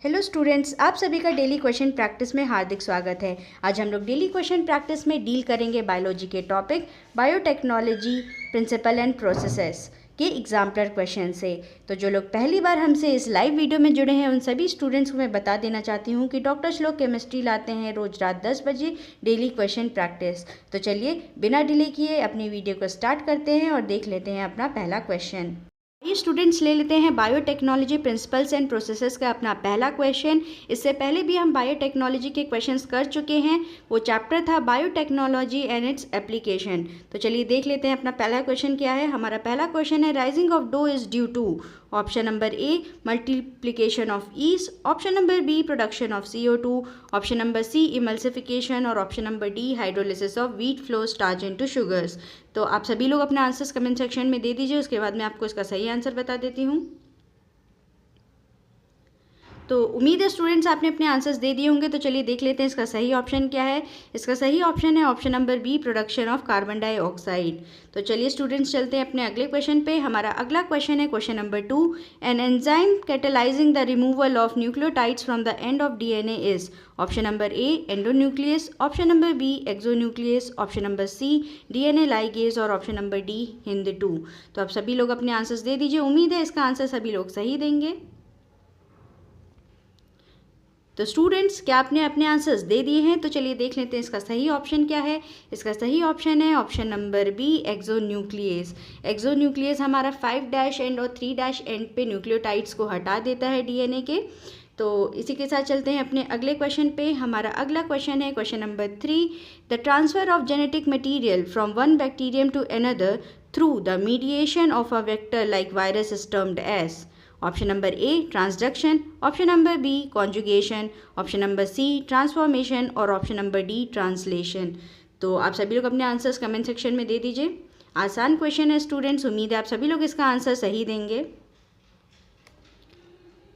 Hello students, आप सभी का डेली क्वेश्चन प्रैक्टिस में हार्दिक स्वागत है। आज हम लोग डेली क्वेश्चन प्रैक्टिस में डील करेंगे बायोलॉजी के topic biotechnology principle and processes के एग्जाम्पलर क्वेश्चन से। तो जो लोग पहली बार हमसे इस लाइव वीडियो में जुड़े हैं उन सभी स्टूडेंट्स को मैं बता देना चाहती हूँ कि डॉक्टर श्लोक केमिस्ट्री लाते हैं रोज़ रात 10 बजे डेली क्वेश्चन प्रैक्टिस। तो चलिए बिना डिले किए अपनी वीडियो को स्टार्ट करते हैं और देख लेते हैं अपना पहला क्वेश्चन। ये स्टूडेंट्स ले लेते हैं बायोटेक्नोलॉजी प्रिंसिपल्स एंड प्रोसेसेस का अपना पहला क्वेश्चन। इससे पहले भी हम बायोटेक्नोलॉजी के क्वेश्चंस कर चुके हैं, वो चैप्टर था बायोटेक्नोलॉजी एंड इट्स एप्लीकेशन। तो चलिए देख लेते हैं अपना पहला क्वेश्चन क्या है। हमारा पहला क्वेश्चन है rising of dough is due to option number A multiplication of yeast, option number B production of CO2, option number C emulsification और option number D hydrolysis of wheat flour starch into sugars. तो आप सभी लोग अपने answers comment section में दे दीजिए, उसके बाद मैं आपको इसका सही आंसर बता देती हूँ। तो उम्मीद है स्टूडेंट्स आपने अपने आंसर्स दे दिए होंगे। तो चलिए देख लेते हैं इसका सही ऑप्शन क्या है। इसका सही ऑप्शन है option number B production of carbon dioxide. तो चलिए स्टूडेंट्स चलते हैं अपने अगले क्वेश्चन पे। हमारा अगला क्वेश्चन है question number 2। An enzyme catalysing the removal of nucleotides from the end of DNA is option number A endonuclease, option number B exonuclease, option number C DNA ligase और option number D HindII। तो आप सभी लोग अपने answers दे दीजिए। उम्मीद है इसका आंसर सभी लोग सही देंगे। तो स्टूडेंट्स क्या आपने अपने आंसर्स दे दिए हैं? तो चलिए देख लेते हैं इसका सही ऑप्शन क्या है। इसका सही ऑप्शन है option number B exonuclease. Exonuclease हमारा 5' एंड और 3' एंड पे न्यूक्लियोटाइड्स को हटा देता है DNA के। तो इसी के साथ चलते हैं अपने अगले क्वेश्चन पे। हमारा अगला क्वेश्चन है question number 3। The transfer of genetic material from one bacterium to another through the mediation of a vector like virus is termed as option number A transduction, option number B conjugation, option number C transformation और option number D translation. तो आप सभी लोग अपने answers comment section में दे दीजिए। आसान question है स्टूडेंट्स, उम्मीद है आप सभी लोग इसका आंसर सही देंगे।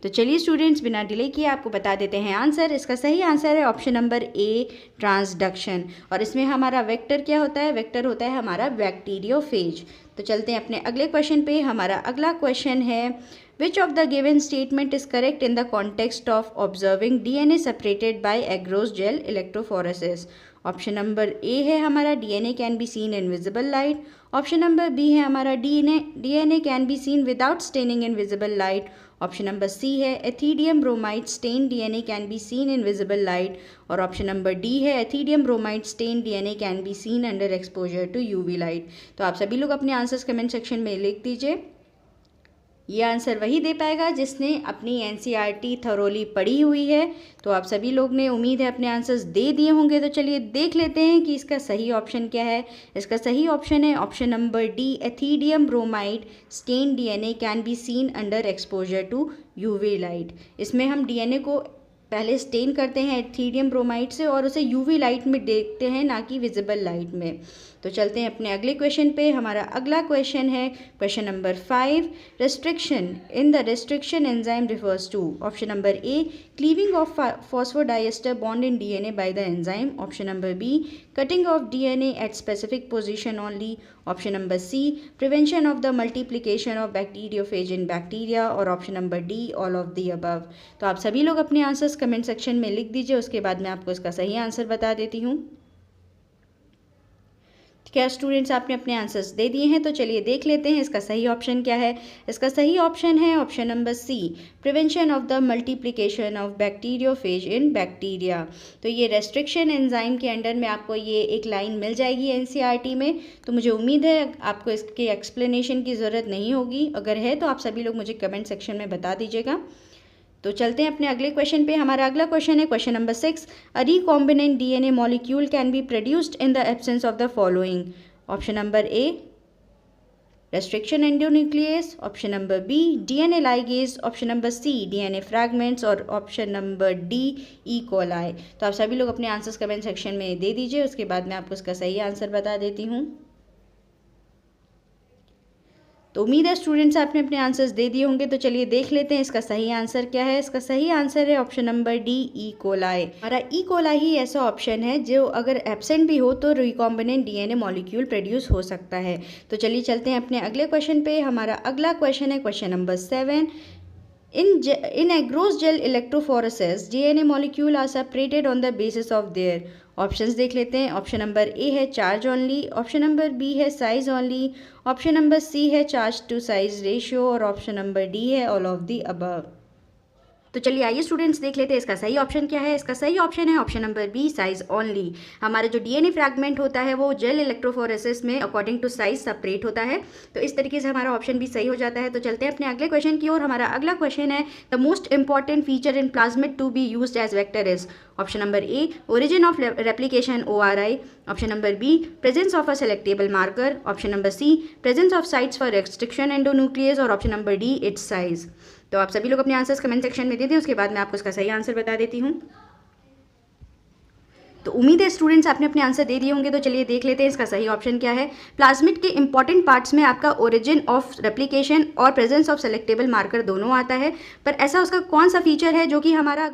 तो चलिए स्टूडेंट्स बिना डिले किए आपको बता देते हैं आंसर। इसका सही आंसर है ऑप्शन नंबर ए ट्रांसडक्शन। और इसमें हमारा वेक्टर क्या होता है? वेक्टर होता है हमारा बैक्टीरियोफेज। तो चलते हैं अपने अगले क्वेश्चन पे। हमारा अगला क्वेश्चन है which of the given statement is correct in the context of observing DNA separated by agarose gel electrophoresis. Option number A है हमारा DNA can be seen in visible light, option number B है हमारा DNA can be seen without staining in visible light, option number C है ethidium bromide stain DNA can be seen in visible light और option number D है ethidium bromide stain DNA can be seen under exposure to UV light. तो आप सभी लोग अपने answers comment section में लिख दीजिए। ये आंसर वही दे पाएगा जिसने अपनी NCERT थरोली पढ़ी हुई है। तो आप सभी लोग ने उम्मीद है अपने आंसर्स दे दिए होंगे। तो चलिए देख लेते हैं कि इसका सही ऑप्शन क्या है। इसका सही ऑप्शन है option number D ethidium bromide stain DNA can be seen under exposure to UV light. इसमें हम DNA को पहले स्टेन करते हैं एथिडियम ब्रोमाइड से और उसे UV लाइट में देखते हैं, ना कि विजिबल लाइट में। तो चलते हैं अपने अगले क्वेश्चन पे। हमारा अगला क्वेश्चन है question number 5। Restriction in the restriction enzyme refers to option number A cleaving of phosphodiester bond in DNA by the enzyme, option number B cutting of DNA at specific position only, option number C prevention of the multiplication of bacteriophage in bacteria और option number D all of the above. तो आप सभी लोग अपने answers comment section में लिख दीजिए, उसके बाद मैं आपको इसका सही आंसर बता देती हूँ। क्या स्टूडेंट्स आपने अपने आंसर्स दे दिए हैं? तो चलिए देख लेते हैं इसका सही ऑप्शन क्या है। इसका सही ऑप्शन है option number C prevention of the multiplication of bacteriophage in bacteria. तो ये रेस्ट्रिक्शन एंजाइम के अंडर में आपको ये एक लाइन मिल जाएगी NCERT में। तो मुझे उम्मीद है आपको इसके एक्सप्लेनेशन की ज़रूरत नहीं होगी, अगर है तो आप सभी लोग मुझे कमेंट सेक्शन में बता दीजिएगा। तो चलते हैं अपने अगले क्वेश्चन पे। हमारा अगला क्वेश्चन है question number 6। A recombinant DNA molecule can be produced in the absence of the following, option number A restriction endonuclease, option number B DNA ligase, option number C DNA fragments और option number D E. coli। तो आप सभी लोग अपने answers comment section में दे दीजिए, उसके बाद मैं आपको इसका सही आंसर बता देती हूँ। तो उम्मीद है स्टूडेंट्स आपने अपने आंसर्स दे दिए होंगे। तो चलिए देख लेते हैं इसका सही आंसर क्या है। इसका सही आंसर है option number D E. coli। हमारा E. coli ही ऐसा ऑप्शन है जो अगर एब्सेंट भी हो तो रिकॉम्बिनेंट DNA मॉलिक्यूल प्रोड्यूस हो सकता है। तो चलिए चलते हैं अपने अगले क्वेश्चन पे। हमारा अगला क्वेश्चन है question number 7। In agarose gel electrophoresis, DNA molecule are separated on the basis of their options देख लेते हैं। ऑप्शन नंबर ए है charge only, option number B है size only, option number C है चार्ज टू साइज रेशियो और option number D है all of the above. तो चलिए आइए स्टूडेंट्स देख लेते हैं इसका सही ऑप्शन क्या है। इसका सही ऑप्शन है option number B size only. हमारा जो डीएनए फ्रैगमेंट होता है वो जेल इलेक्ट्रोफोरेसिस में अकॉर्डिंग टू साइज सेपरेट होता है। तो इस तरीके से हमारा ऑप्शन भी सही हो जाता है। तो चलते हैं अपने अगले क्वेश्चन की ओर। हमारा अगला क्वेश्चन है the most important feature in plasmid to be used as vector is option number A origin of replication ORI, option number B presence of a selectable marker, option number C presence of sites for restriction endonuclease और option number D its size. तो आप सभी लोग अपने answers comment section में दे दें, उसके बाद मैं आपको इसका सही आंसर बता देती हूँ। तो उम्मीद है स्टूडेंट्स आपने अपने आंसर दे दिए होंगे। तो चलिए देख लेते हैं इसका सही ऑप्शन क्या है। प्लाज्मिड के इंपॉर्टेंट पार्ट्स में आपका ओरिजिन ऑफ रेप्लिकेशन और प्रेजेंस ऑफ सेलेक्टेबल मार्कर दोनों आता है, पर ऐसा उसका कौन सा फीचर है जो कि हमारा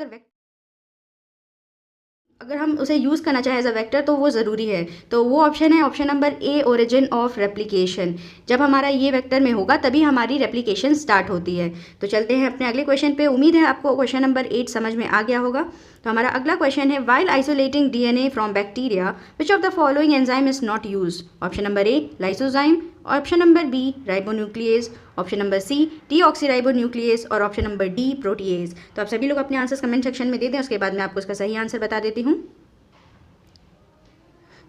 अगर हम उसे यूज़ करना चाहें एज अ वेक्टर तो वो ज़रूरी है। तो वो ऑप्शन है option number A origin of replication. जब हमारा ये वेक्टर में होगा तभी हमारी रेप्लिकेशन स्टार्ट होती है। तो चलते हैं अपने अगले क्वेश्चन पे। उम्मीद है आपको क्वेश्चन नंबर 8 समझ में आ गया होगा। तो हमारा अगला क्वेश्चन है while isolating DNA from bacteria which of the following enzyme is not use. Option number A lysozyme, option number B ribonuclease, option number C deoxyribonuclease और ऑप्शन नंबर डी प्रोटीएज। तो आप सभी लोग अपने आंसर्स कमेंट सेक्शन में दे दें, उसके बाद मैं आपको इसका सही आंसर बता देती हूँ।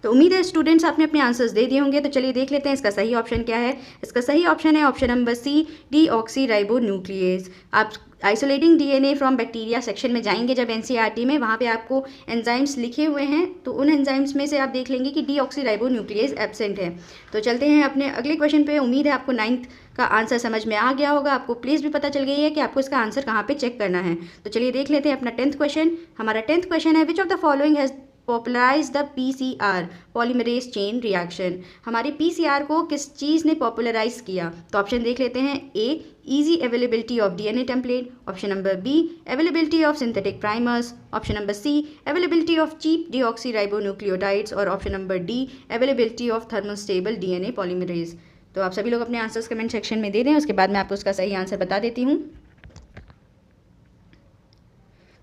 तो उम्मीद है स्टूडेंट्स आपने अपने आंसर्स दे दिए होंगे। तो चलिए देख लेते हैं इसका सही ऑप्शन क्या है। इसका सही ऑप्शन है ऑप्शन नंबर सी डीऑक्सीराइबोन्यूक्लियेज। आप isolating DNA from bacteria section में जाएंगे जब एनसीईआरटी में, वहाँ पे आपको एंजाइम्स लिखे हुए हैं, तो उन एंजाइम्स में से आप देख लेंगे कि डीऑक्सीराइबोन्यूक्लियेज एब्सेंट है। तो चलते हैं अपने अगले क्वेश्चन पे। उम्मीद है आपको 9th का आंसर समझ में आ गया होगा, आपको प्लेस भी पता चल गई है कि आपको इसका आंसर कहाँ पे चेक करना है। तो चलिए देख लेते हैं अपना 10th क्वेश्चन। हमारा 10th क्वेश्चन है which of the following has popularise the PCR polymerase chain reaction. हमारे PCR को किस चीज़ ने पॉपुलराइज किया। तो ऑप्शन देख लेते हैं। ए easy availability of DNA template, option number B availability of synthetic primers, option number C availability of cheap deoxyribonucleotides और option number D availability of thermostable DNA polymerase। तो आप सभी लोग अपने आंसर्स कमेंट सेक्शन में दे दें, उसके बाद मैं आपको उसका सही आंसर बता देती हूँ।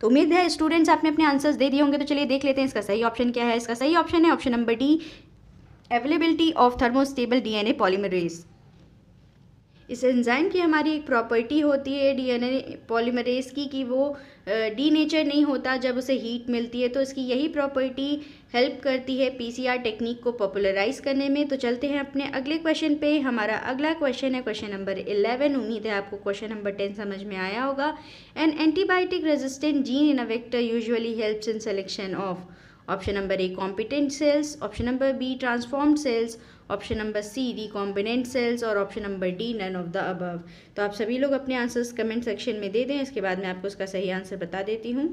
तो उम्मीद है स्टूडेंट्स आपने अपने आंसर्स दे दिए होंगे। तो चलिए देख लेते हैं इसका सही ऑप्शन क्या है। इसका सही ऑप्शन है option number D availability of thermostable DNA polymerase. इस एंजाइम की हमारी एक प्रॉपर्टी होती है DNA पॉलीमरेज की कि वो डीनेचर नहीं होता जब उसे हीट मिलती है। तो इसकी यही प्रॉपर्टी हेल्प करती है PCR टेक्निक को पॉपुलराइज करने में। तो चलते हैं अपने अगले क्वेश्चन पे। हमारा अगला क्वेश्चन है क्वेश्चन नंबर 11। उम्मीद है आपको क्वेश्चन नंबर 10 समझ में आया होगा। An antibiotic resistant gene in a vector usually helps in selection of. Option number A competent cells, option number B transformed cells, option number C recombinant cells और option number D none of the above. तो आप सभी लोग अपने answers comment section में दे दें, इसके बाद मैं आपको उसका सही आंसर बता देती हूँ।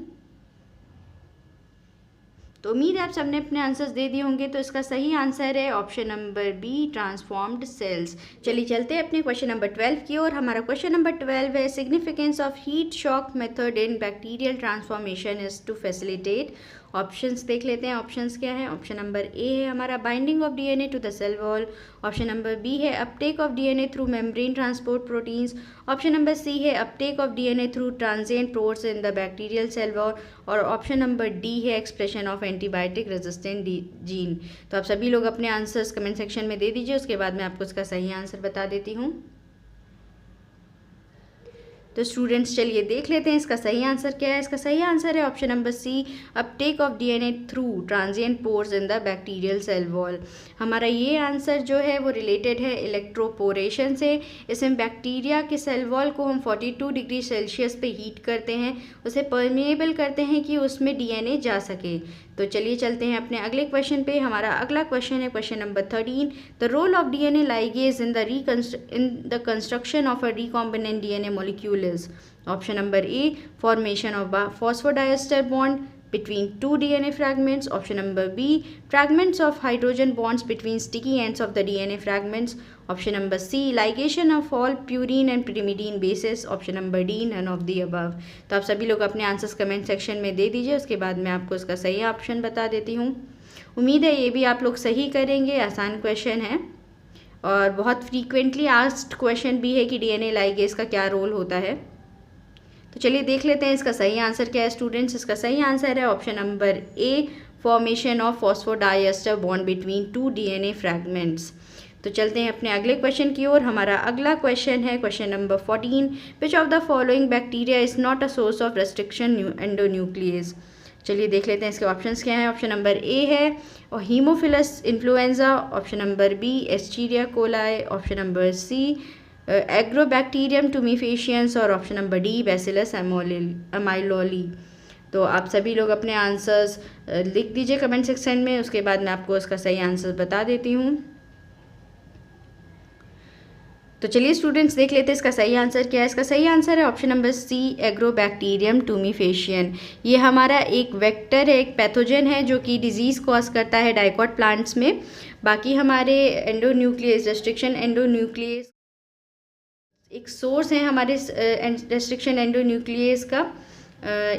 तो उम्मीद है आप सबने अपने आंसर्स दे दिए होंगे। तो इसका सही आंसर है option number B transformed cells. चलिए चलते हैं अपने क्वेश्चन नंबर 12 की ओर। हमारा क्वेश्चन नंबर 12 है significance of heat shock method in bacterial transformation is to facilitate. Options देख लेते हैं। ऑप्शंस क्या है। ऑप्शन नंबर ए है हमारा binding of DNA to the cell wall, option number B है uptake of DNA through membrane transport proteins, option number C है uptake of DNA through transient pores in the bacterial cell wall और option number D है expression of antibiotic resistant gene. तो आप सभी लोग अपने answers comment section में दे दीजिए, उसके बाद मैं आपको इसका सही आंसर बता देती हूँ। तो स्टूडेंट्स चलिए देख लेते हैं इसका सही आंसर क्या है। इसका सही आंसर है option number C uptake of DNA through transient pores in the bacterial cell wall. हमारा ये आंसर जो है वो रिलेटेड है इलेक्ट्रोपोरेशन से। इसमें बैक्टीरिया के सेल वॉल को हम 42 डिग्री सेल्सियस पे हीट करते हैं, उसे परमेएबल करते हैं कि उसमें DNA जा सके। तो चलिए चलते हैं अपने अगले क्वेश्चन पे। हमारा अगला क्वेश्चन है question number 13। The role of DNA ligase in the construction of a recombinant DNA molecule is। Option number a formation of phosphodiester bond between two DNA fragments, option number B fragments of hydrogen bonds between sticky ends of the DNA fragments, option number C ligation of all purine and pyrimidine bases, option number D none of the above। तो आप सभी लोग अपने answers comment section में दे दीजिए, उसके बाद मैं आपको इसका सही ऑप्शन बता देती हूँ। उम्मीद है ये भी आप लोग सही करेंगे, आसान क्वेश्चन है और बहुत फ्रीक्वेंटली आस्क्ड क्वेश्चन भी है कि DNA लाइगेज का क्या रोल होता है। तो चलिए देख लेते हैं इसका सही आंसर क्या है स्टूडेंट्स। इसका सही आंसर है option number A, formation of phosphodiester bond between 2 DNA fragments. तो चलते हैं अपने अगले क्वेश्चन की ओर। हमारा अगला क्वेश्चन है question number 14, which of the following bacteria is not a source of restriction endonuclease. चलिए देख लेते हैं इसके ऑप्शंस क्या हैं। ऑप्शन नंबर ए है और Haemophilus influenzae, option number B Escherichia coli, option number C Agrobacterium tumefaciens और option number D Bacillus amyloli. तो आप सभी लोग अपने आंसर्स लिख दीजिए कमेंट सेक्शन में, उसके बाद मैं आपको उसका सही आंसर बता देती हूँ। तो चलिए स्टूडेंट्स देख लेते हैं इसका सही आंसर क्या है। इसका सही आंसर है ऑप्शन नंबर सी, एग्रोबैक्टीरियम टूमीफेशियन। ये हमारा एक वेक्टर है, एक पैथोजन है जो कि डिजीज़ कॉज करता है डाइकॉट प्लांट्स में। बाकी हमारे एंडोन्यूक्लियस, रेस्ट्रिक्शन एंडोन्यूक्लियस एक सोर्स है हमारे रेस्ट्रिक्शन एंडोन्यूक्लियस का।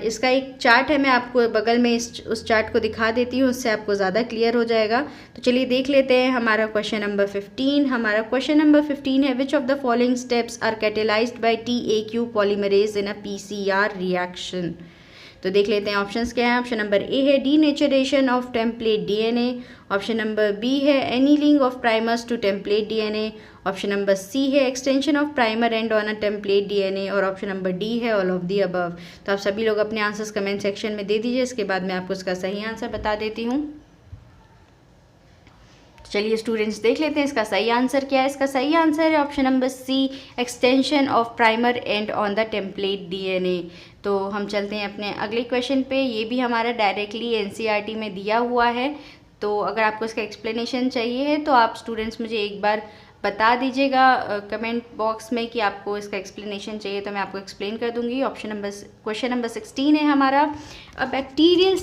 इसका एक चार्ट है, मैं आपको बगल में उस चार्ट को दिखा देती हूँ, उससे आपको ज़्यादा क्लियर हो जाएगा। तो चलिए देख लेते हैं हमारा क्वेश्चन नंबर 15। हमारा क्वेश्चन नंबर 15 है, which of the following steps are catalysed by TAQ polymerase in a PCR reaction. तो देख लेते हैं ऑप्शंस क्या हैं। ऑप्शन नंबर ए है denaturation of template DNA, option number B है annealing of primers to template DNA, option number C है extension of primer end on a template DNA और ऑप्शन नंबर डी है all of the above. तो आप सभी लोग अपने answers comment section में दे दीजिए, इसके बाद मैं आपको इसका सही आंसर बता देती हूँ। चलिए स्टूडेंट्स देख लेते हैं इसका सही आंसर क्या है। इसका सही आंसर है option number C, extension of primer end on the template DNA। तो हम चलते हैं अपने अगले क्वेश्चन पे। ये भी हमारा डायरेक्टली NCERT में दिया हुआ है, तो अगर आपको इसका एक्सप्लेनेशन चाहिए है तो आप स्टूडेंट्स मुझे एक बार बता दीजिएगा कमेंट बॉक्स में कि आपको इसका एक्सप्लेनेशन चाहिए, तो मैं आपको एक्सप्लेन कर दूंगी। क्वेश्चन नंबर 16 है हमारा, a bacterial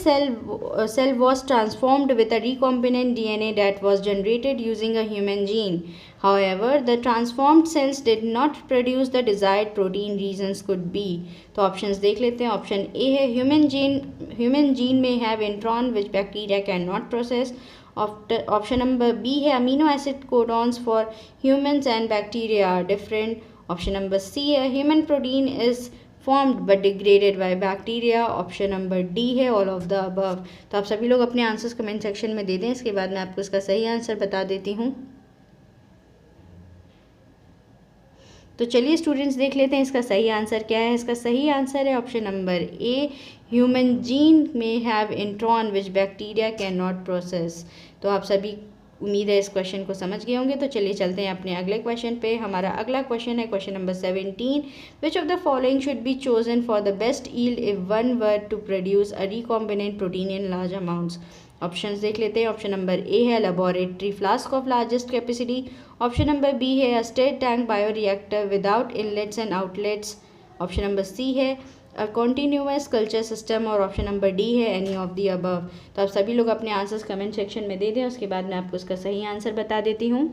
cell was transformed with a recombinant DNA that was generated using a human gene. However, the transformed cells did not produce the desired protein. Reasons could be. तो options देख लेते हैं। Option A है human gene में have intron which bacteria can not process. Option number B है amino acid codons for humans and bacteria are different. Option number C है human protein is formed but degraded by bacteria. Option number D है all of the above. तो आप सभी लोग अपने answers comment section में दे दें, इसके बाद मैं आपको इसका सही आंसर बता देती हूँ। तो चलिए स्टूडेंट्स देख लेते हैं इसका सही आंसर क्या है। इसका सही आंसर है option number A, human gene में have intron which bacteria can not process. तो आप सभी उम्मीद है इस क्वेश्चन को समझ गए होंगे। तो चलिए चलते हैं अपने अगले क्वेश्चन पे। हमारा अगला क्वेश्चन है question number 17, which of the following should be chosen for the best yield if one were to produce a recombinant protein in large amounts. Options देख लेते हैं। ऑप्शन नंबर ए है laboratory flask of largest capacity. Option number B है stirred tank bioreactor without inlets and outlets. Option number C है a continuous culture system और option number D है any of the above. तो आप सभी लोग अपने आंसर्स कमेंट सेक्शन में दे दें, उसके बाद मैं आपको इसका सही आंसर बता देती हूँ।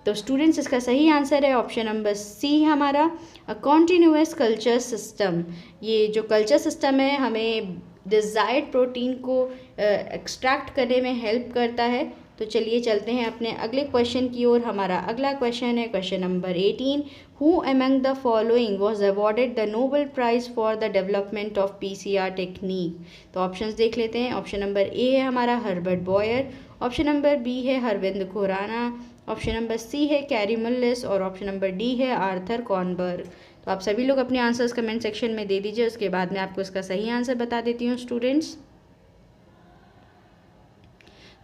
तो स्टूडेंट्स इसका सही आंसर है ऑप्शन नंबर सी हमारा अ कॉन्टिन्यूअस कल्चर सिस्टम। ये जो कल्चर सिस्टम है हमें डिज़ायर्ड प्रोटीन को एक्सट्रैक्ट करने में हेल्प करता है। तो चलिए चलते हैं अपने अगले क्वेश्चन की ओर। हमारा अगला क्वेश्चन है question number 18, who among the following was awarded the Nobel prize for the development of PCR technique. तो ऑप्शंस देख लेते हैं। ऑप्शन नंबर ए है हमारा Herbert Boyer, option number B है Harvind Khurana, option number C है कैरी मुल्लिस और option number D है आर्थर कॉर्नबर्ग। तो आप सभी लोग अपने आंसर्स कमेंट सेक्शन में दे दीजिए, उसके बाद मैं आपको इसका सही आंसर बता देती हूँ स्टूडेंट्स।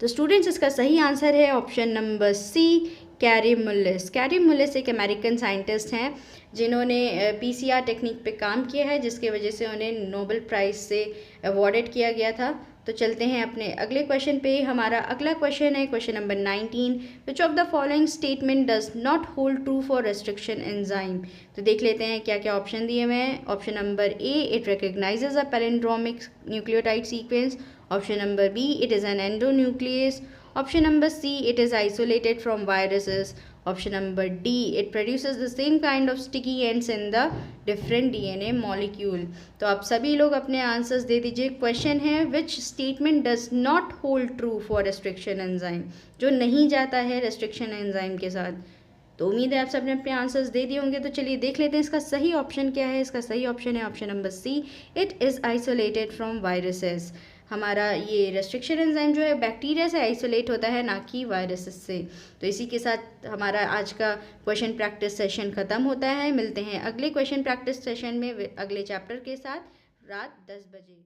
तो स्टूडेंट्स इसका सही आंसर है option number C, Kary Mullis. Kary Mullis एक अमेरिकन साइंटिस्ट हैं जिन्होंने PCR टेक्निक पे काम किया है, जिसके वजह से उन्हें नोबेल प्राइज़ से अवॉर्डेड किया गया था। तो चलते हैं अपने अगले क्वेश्चन पे। हमारा अगला क्वेश्चन है question number 19, which of the following statement does not hold true for restriction enzyme. तो देख लेते हैं क्या क्या ऑप्शन दिए हुए हैं। Option number A, it recognises a palindromic nucleotide sequence. Option number B, it is an endonuclease. Option number C, it is isolated from viruses. Option number D, it produces the same kind of sticky ends in the different DNA molecule. तो आप सभी लोग अपने answers दे दीजिए। Question है which statement does not hold true for restriction enzyme, जो नहीं जाता है रेस्ट्रिक्शन एंजाइम के साथ। तो उम्मीद है आप सबने अपने आंसर्स दे दिए होंगे। तो चलिए देख लेते हैं इसका सही ऑप्शन क्या है। इसका सही ऑप्शन है option number C, it is isolated from viruses. हमारा ये रेस्ट्रिक्शन एंजाइम जो है बैक्टीरिया से आइसोलेट होता है, ना कि वायरसेस से। तो इसी के साथ हमारा आज का क्वेश्चन प्रैक्टिस सेशन ख़त्म होता है। मिलते हैं अगले क्वेश्चन प्रैक्टिस सेशन में अगले चैप्टर के साथ रात 10 बजे।